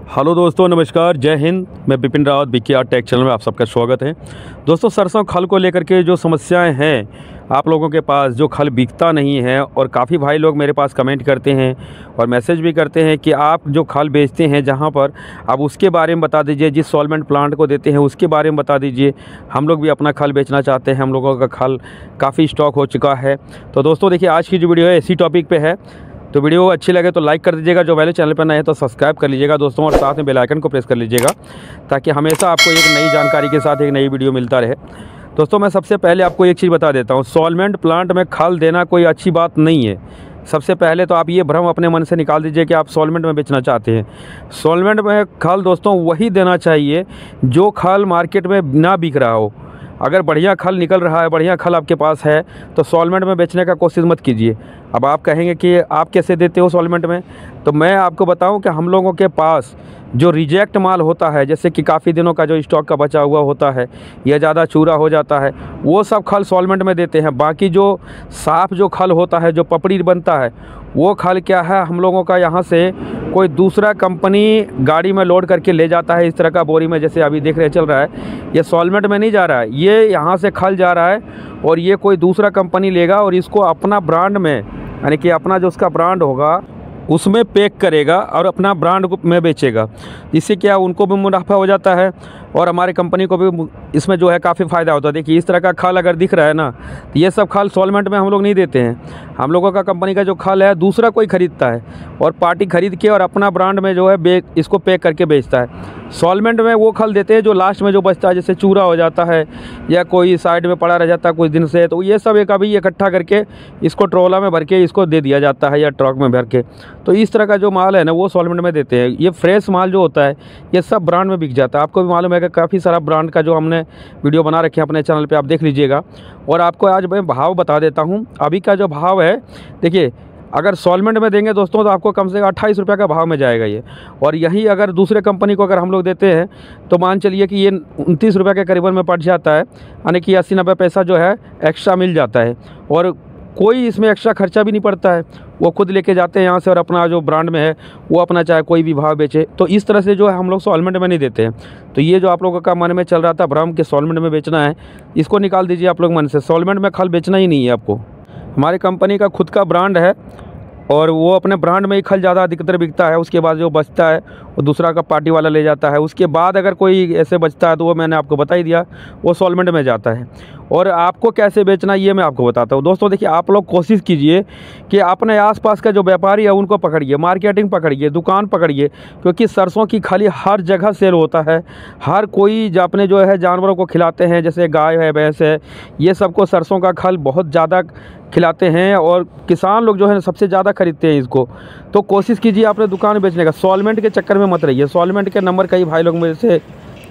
Hello दोस्तों, नमस्कार, जय हिंद। मैं विपिन रावत, बीकेआर टेक चैनल में आप सबका स्वागत है। दोस्तों, सरसों खल को लेकर के जो समस्याएं हैं आप लोगों के पास, जो खल बिकता नहीं है, और काफ़ी भाई लोग मेरे पास कमेंट करते हैं और मैसेज भी करते हैं कि आप जो खल बेचते हैं जहां पर, आप उसके बारे में बता दीजिए, जिस सॉल्वेंट प्लांट को देते हैं उसके बारे में बता दीजिए। हम लोग भी अपना खल बेचना चाहते हैं, हम लोगों का खल काफ़ी स्टॉक हो चुका है। तो दोस्तों देखिए, आज की जो वीडियो है इसी टॉपिक पर है। तो वीडियो अच्छी लगे तो लाइक कर दीजिएगा, जो पहले चैनल पर नए हैं तो सब्सक्राइब कर लीजिएगा दोस्तों, और साथ में बेल आइकन को प्रेस कर लीजिएगा ताकि हमेशा आपको एक नई जानकारी के साथ एक नई वीडियो मिलता रहे। दोस्तों, मैं सबसे पहले आपको एक चीज़ बता देता हूँ, सॉल्वेंट प्लांट में खल देना कोई अच्छी बात नहीं है। सबसे पहले तो आप ये भ्रम अपने मन से निकाल दीजिए कि आप सॉल्वेंट में बेचना चाहते हैं। सॉल्वेंट में खल दोस्तों वही देना चाहिए जो खल मार्केट में ना बिक रहा हो। अगर बढ़िया खल निकल रहा है, बढ़िया खल आपके पास है, तो सॉल्वेंट में बेचने का कोशिश मत कीजिए। अब आप कहेंगे कि आप कैसे देते हो सॉल्वेंट में, तो मैं आपको बताऊं कि हम लोगों के पास जो रिजेक्ट माल होता है, जैसे कि काफ़ी दिनों का जो स्टॉक का बचा हुआ होता है या ज़्यादा चूरा हो जाता है, वो सब खल सॉल्वेंट में देते हैं। बाकी जो साफ़ जो खल होता है, जो पपड़ी बनता है, वो खल क्या है, हम लोगों का यहाँ से कोई दूसरा कंपनी गाड़ी में लोड करके ले जाता है, इस तरह का बोरी में, जैसे अभी देख रहे चल रहा है। ये सॉल्वेंट में नहीं जा रहा है, ये यहाँ से खल जा रहा है और ये कोई दूसरा कंपनी लेगा और इसको अपना ब्रांड में, यानी कि अपना जो उसका ब्रांड होगा उसमें पैक करेगा और अपना ब्रांड में बेचेगा। इससे क्या उनको भी मुनाफा हो जाता है और हमारे कंपनी को भी इसमें जो है काफ़ी फ़ायदा होता है। देखिए, इस तरह का खल अगर दिख रहा है ना, तो ये सब खल सॉल्वेंट में हम लोग नहीं देते हैं। हम लोगों का कंपनी का जो खल है दूसरा कोई ख़रीदता है और पार्टी ख़रीद के और अपना ब्रांड में जो है इसको पैक करके बेचता है। सॉल्वेंट में वो खल देते हैं जो लास्ट में जो बचता है, जैसे चूरा हो जाता है या कोई साइड में पड़ा रह जाता है कुछ दिन से, तो ये सब एक अभी इकट्ठा करके इसको ट्रोला में भर के इसको दे दिया जाता है या ट्रक में भर के। तो इस तरह का जो माल है ना, वो सॉल्वेंट में देते हैं। ये फ्रेश माल जो होता है ये सब ब्रांड में बिक जाता है। आपको भी मालूम है कि काफ़ी सारा ब्रांड का जो हमने वीडियो बना रखे हैं अपने चैनल पे, आप देख लीजिएगा। और आपको आज मैं भाव बता देता हूँ। अभी का जो भाव है, देखिए, अगर सॉल्वेंट में देंगे दोस्तों तो आपको कम से कम 28 रुपये का भाव में जाएगा ये। और यही अगर दूसरे कंपनी को अगर हम लोग देते हैं तो मान चलिए कि ये 29 रुपये के करीबन में पड़ जाता है, यानी कि 80-90 पैसा जो है एक्स्ट्रा मिल जाता है। और कोई इसमें एक्स्ट्रा खर्चा भी नहीं पड़ता है, वो खुद लेके जाते हैं यहाँ से और अपना जो ब्रांड में है वो अपना चाहे कोई भी भाव बेचे। तो इस तरह से जो है हम लोग सॉल्वेंट में नहीं देते हैं। तो ये जो आप लोगों का मन में चल रहा था भ्रम के सॉल्वेंट में बेचना है, इसको निकाल दीजिए आप लोग मन से। सॉल्वेंट में खल बेचना ही नहीं है आपको। हमारी कंपनी का खुद का ब्रांड है और वो अपने ब्रांड में ही खल ज़्यादा अधिकतर बिकता है। उसके बाद जो बचता है वो दूसरा का पार्टी वाला ले जाता है। उसके बाद अगर कोई ऐसे बचता है तो वो मैंने आपको बता ही दिया, वो सॉल्वेंट में जाता है। और आपको कैसे बेचना ये मैं आपको बताता हूँ। दोस्तों देखिए, आप लोग कोशिश कीजिए कि अपने आसपास का जो व्यापारी है उनको पकड़िए, मार्केटिंग पकड़िए, दुकान पकड़िए, क्योंकि सरसों की खली हर जगह सेल होता है। हर कोई जो अपने जो है जानवरों को खिलाते हैं, जैसे गाय है, भैंस है, ये सबको सरसों का खल बहुत ज़्यादा खिलाते हैं और किसान लोग जो है सबसे ज़्यादा खरीदते हैं इसको। तो कोशिश कीजिए अपने दुकान में बेचने का। सॉल्वेंट के चक्कर में मत रहिए। सॉल्वेंट के नंबर कई भाई लोग मेरे से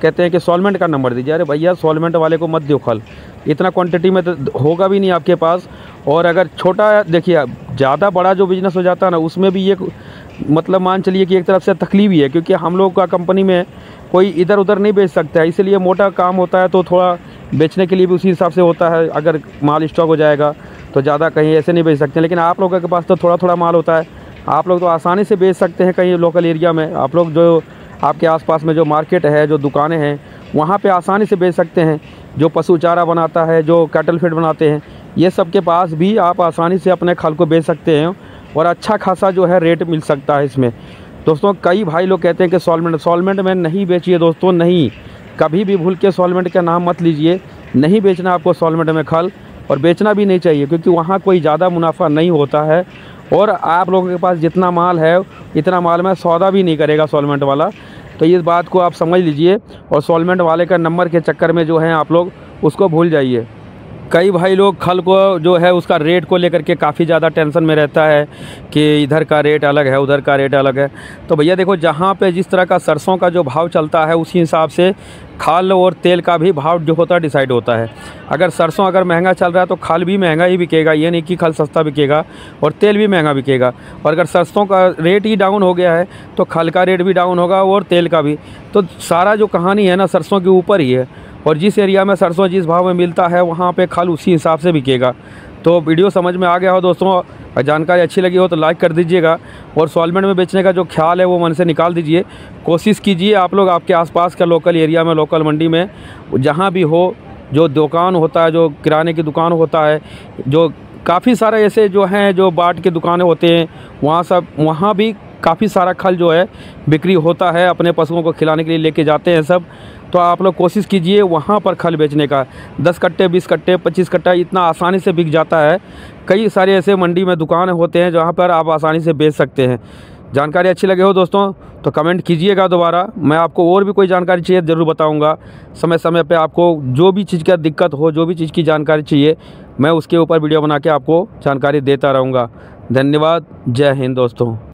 कहते हैं कि सॉल्वेंट का नंबर दीजिए। अरे भैया, सॉल्वेंट वाले को मत दो खल, इतना क्वांटिटी में तो होगा भी नहीं आपके पास। और अगर छोटा, देखिए, ज़्यादा बड़ा जो बिज़नेस हो जाता है ना, उसमें भी ये मतलब मान चलिए कि एक तरफ से तकलीफ ही है, क्योंकि हम लोग का कंपनी में कोई इधर उधर नहीं बेच सकता है। इसलिए मोटा काम होता है तो थोड़ा बेचने के लिए भी उसी हिसाब से होता है। अगर माल स्टॉक हो जाएगा तो ज़्यादा कहीं ऐसे नहीं बेच सकते। लेकिन आप लोगों के पास तो थोड़ा थोड़ा माल होता है, आप लोग तो आसानी से बेच सकते हैं कहीं लोकल एरिया में। आप लोग जो आपके आसपास में जो मार्केट है, जो दुकानें हैं, वहाँ पे आसानी से बेच सकते हैं। जो पशु चारा बनाता है, जो कैटल फीड बनाते हैं, ये सब के पास भी आप आसानी से अपने खल को बेच सकते हैं और अच्छा खासा जो है रेट मिल सकता है इसमें। दोस्तों, कई भाई लोग कहते हैं कि सॉल्वेंट में नहीं बेचिए। दोस्तों नहीं, कभी भी भूल के सॉल्वेंट का नाम मत लीजिए। नहीं बेचना आपको सॉल्वेंट में खल, और बेचना भी नहीं चाहिए, क्योंकि वहाँ कोई ज़्यादा मुनाफा नहीं होता है। और आप लोगों के पास जितना माल है इतना माल में सौदा भी नहीं करेगा सॉल्वेंट वाला। तो इस बात को आप समझ लीजिए और सॉल्वेंट वाले का नंबर के चक्कर में जो है आप लोग उसको भूल जाइए। कई भाई लोग खल को जो है उसका रेट को लेकर के काफ़ी ज़्यादा टेंशन में रहता है कि इधर का रेट अलग है, उधर का रेट अलग है। तो भैया देखो, जहाँ पे जिस तरह का सरसों का जो भाव चलता है उसी हिसाब से खल और तेल का भी भाव जो होता है डिसाइड होता है। अगर सरसों अगर महंगा चल रहा है तो खल भी महंगा ही बिकेगा, ये नहीं कि खल सस्ता बिकेगा और तेल भी महंगा बिकेगा। और अगर सरसों का रेट ही डाउन हो गया है तो खल का रेट भी डाउन होगा और तेल का भी। तो सारा जो कहानी है ना सरसों के ऊपर ही है। और जिस एरिया में सरसों जिस भाव में मिलता है वहाँ पे खल उसी हिसाब से बिकेगा। तो वीडियो समझ में आ गया हो दोस्तों, जानकारी अच्छी लगी हो तो लाइक कर दीजिएगा, और सॉल्वेंट में बेचने का जो ख्याल है वो मन से निकाल दीजिए। कोशिश कीजिए आप लोग आपके आसपास का लोकल एरिया में, लोकल मंडी में, जहाँ भी हो, जो दुकान होता है, जो किराने की दुकान होता है, जो काफ़ी सारे ऐसे जो हैं जो बाट के दुकानें होते हैं, वहाँ भी काफ़ी सारा खल जो है बिक्री होता है, अपने पशुओं को खिलाने के लिए लेके जाते हैं सब। तो आप लोग कोशिश कीजिए वहाँ पर खल बेचने का। 10 कट्टे, 20 कट्टे, 25 कट्टा इतना आसानी से बिक जाता है। कई सारे ऐसे मंडी में दुकान होते हैं जहाँ पर आप आसानी से बेच सकते हैं। जानकारी अच्छी लगे हो दोस्तों तो कमेंट कीजिएगा दोबारा। मैं आपको और भी कोई जानकारी चाहिए ज़रूर बताऊंगा। समय समय पे आपको जो भी चीज़ का दिक्कत हो, जो भी चीज़ की जानकारी चाहिए, मैं उसके ऊपर वीडियो बना के आपको जानकारी देता रहूँगा। धन्यवाद। जय हिंद दोस्तों।